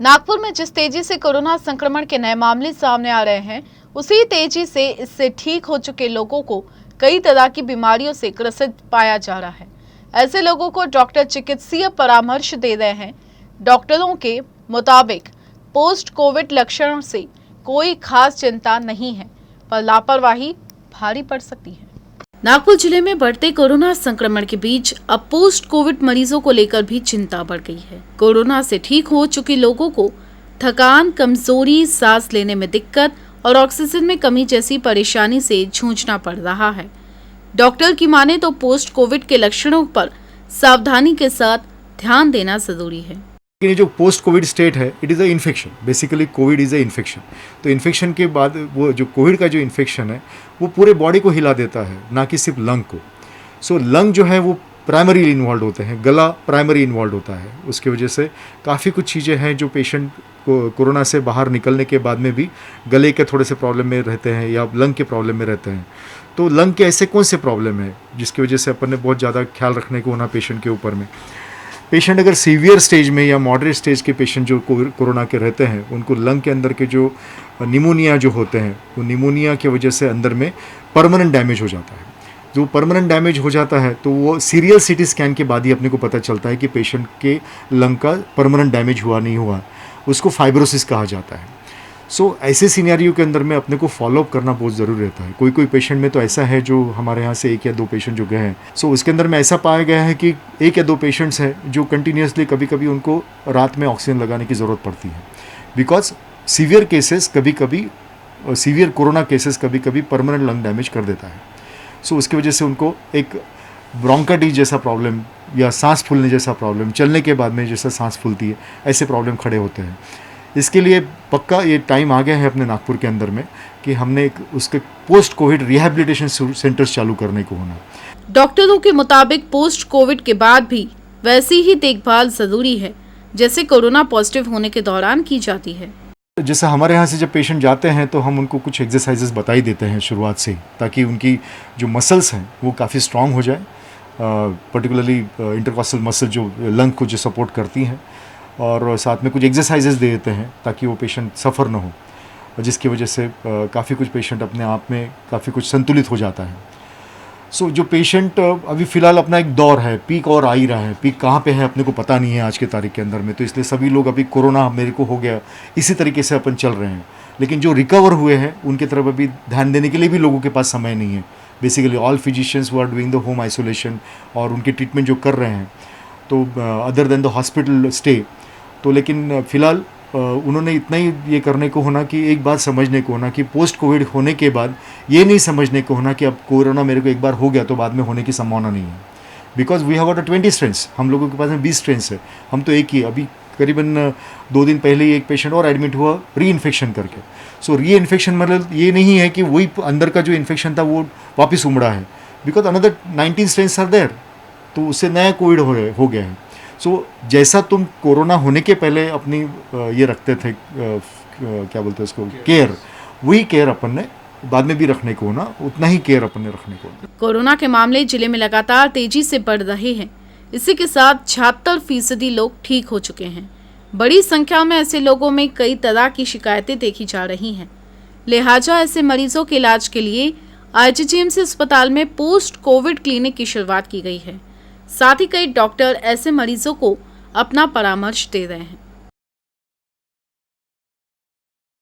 नागपुर में जिस तेजी से कोरोना संक्रमण के नए मामले सामने आ रहे हैं, उसी तेजी से इससे ठीक हो चुके लोगों को कई तरह की बीमारियों से ग्रसित पाया जा रहा है। ऐसे लोगों को डॉक्टर चिकित्सीय परामर्श दे रहे हैं। डॉक्टरों के मुताबिक पोस्ट कोविड लक्षणों से कोई खास चिंता नहीं है, पर लापरवाही भारी पड़ सकती है। नागपुर जिले में बढ़ते कोरोना संक्रमण के बीच अब पोस्ट कोविड मरीजों को लेकर भी चिंता बढ़ गई है। कोरोना से ठीक हो चुके लोगों को थकान, कमजोरी, सांस लेने में दिक्कत और ऑक्सीजन में कमी जैसी परेशानी से जूझना पड़ रहा है। डॉक्टर की माने तो पोस्ट कोविड के लक्षणों पर सावधानी के साथ ध्यान देना जरूरी है। ये जो पोस्ट कोविड स्टेट है, it is a infection. Basically Covid is a infection. तो इन्फेक्शन के बाद वो जो कोविड का जो इन्फेक्शन है वो पूरे बॉडी को हिला देता है, ना कि सिर्फ लंग को। सो लंग जो है वो प्राइमरी इन्वॉल्व होते हैं, गला प्राइमरी इन्वॉल्व होता है। उसकी वजह से काफ़ी कुछ चीज़ें हैं जो पेशेंट को कोरोना से बाहर निकलने के बाद में भी गले के थोड़े से प्रॉब्लम में रहते हैं या लंग के प्रॉब्लम में रहते हैं। तो लंग के ऐसे कौन से प्रॉब्लम है जिसकी वजह से अपन ने बहुत ज़्यादा ख्याल रखने को होना पेशेंट के ऊपर में। पेशेंट अगर सीवियर स्टेज में या मॉडरेट स्टेज के पेशेंट जो कोरोना के रहते हैं, उनको लंग के अंदर के जो निमोनिया जो होते हैं, वो निमोनिया की वजह से अंदर में परमानेंट डैमेज हो जाता है। जो परमानेंट डैमेज हो जाता है तो वो सीरियल सीटी स्कैन के बाद ही अपने को पता चलता है कि पेशेंट के लंग का परमानेंट डैमेज हुआ नहीं हुआ, उसको फाइब्रोसिस कहा जाता है। ऐसे सिनेरियो के अंदर में अपने को फॉलोअप करना बहुत ज़रूरी रहता है। कोई पेशेंट में तो ऐसा है जो हमारे यहाँ से 1 या 2 पेशेंट जो गए हैं, उसके अंदर में ऐसा पाया गया है कि 1 या 2 पेशेंट्स हैं जो कंटिन्यूसली कभी कभी उनको रात में ऑक्सीजन लगाने की ज़रूरत पड़ती है। बिकॉज सीवियर केसेस कभी कभी सीवियर कोरोना केसेस कभी कभी परमानेंट लंग डैमेज कर देता है। उसकी वजह से उनको एक ब्रोंकाइटिस जैसा प्रॉब्लम या सांस फूलने जैसा प्रॉब्लम, चलने के बाद में जैसा सांस फूलती है, ऐसे प्रॉब्लम खड़े होते हैं। इसके लिए पक्का ये टाइम आ गया है अपने नागपुर के अंदर में कि हमने उसके पोस्ट कोविड रिहैबिलिटेशन सेंटर्स चालू करने को होना। डॉक्टरों के मुताबिक पोस्ट कोविड के बाद भी वैसी ही देखभाल जरूरी है जैसे कोरोना पॉजिटिव होने के दौरान की जाती है। जैसे हमारे यहाँ से जब पेशेंट जाते हैं तो हम उनको कुछ एक्सरसाइजेस बता ही देते हैं शुरुआत से, ताकि उनकी जो मसल्स हैं वो काफ़ी स्ट्रांग हो जाए, पर्टिकुलरली इंटरकॉस्टल मसल जो लंग को जो सपोर्ट करती हैं, और साथ में कुछ एक्सरसाइजेस दे देते हैं ताकि वो पेशेंट सफ़र ना हो, जिसकी वजह से काफ़ी कुछ पेशेंट अपने आप में काफ़ी कुछ संतुलित हो जाता है। जो पेशेंट अभी फ़िलहाल अपना एक दौर है, पीक और आ ही रहा है, पीक कहाँ पे है अपने को पता नहीं है आज के तारीख के अंदर में, तो इसलिए सभी लोग अभी कोरोना मेरे को हो गया इसी तरीके से अपन चल रहे हैं। लेकिन जो रिकवर हुए हैं उनकी तरफ अभी ध्यान देने के लिए भी लोगों के पास समय नहीं है। Basically all physicians who are doing the home isolation और उनके ट्रीटमेंट जो कर रहे हैं, तो other than the hospital stay, तो लेकिन फ़िलहाल उन्होंने इतना ही ये करने को होना कि एक बात समझने को होना कि पोस्ट कोविड होने के बाद ये नहीं समझने को होना कि अब कोरोना मेरे को एक बार हो गया तो बाद में होने की संभावना नहीं है। Because we have got 20 strains, हम लोगों के पास में 20 स्ट्रेंस है, हम तो एक ही अभी करीबन 2 दिन पहले ही एक पेशेंट और एडमिट हुआ री इन्फेक्शन करके। री इन्फेक्शन मतलब ये नहीं है कि वही अंदर का जो इन्फेक्शन था वो वापस उमड़ा है, because another 19 strains are there, तो उससे नया कोविड हो गया है। जैसा तुम कोरोना होने के पहले अपनी ये रखते थे, क्या बोलते हैं उसको, केयर, वही केयर अपन ने बाद में भी रखने को होना, उतना ही केयर अपन ने रखने को होना। कोरोना के मामले जिले में लगातार तेजी से बढ़ रहे हैं। इसी के साथ 76% लोग ठीक हो चुके हैं। बड़ी संख्या में ऐसे लोगों में कई तरह की शिकायतें देखी जा रही हैं। लिहाजा ऐसे मरीजों के इलाज के लिए IGGMC अस्पताल में पोस्ट कोविड क्लिनिक की शुरुआत की गई है। साथ ही कई डॉक्टर ऐसे मरीजों को अपना परामर्श दे रहे हैं।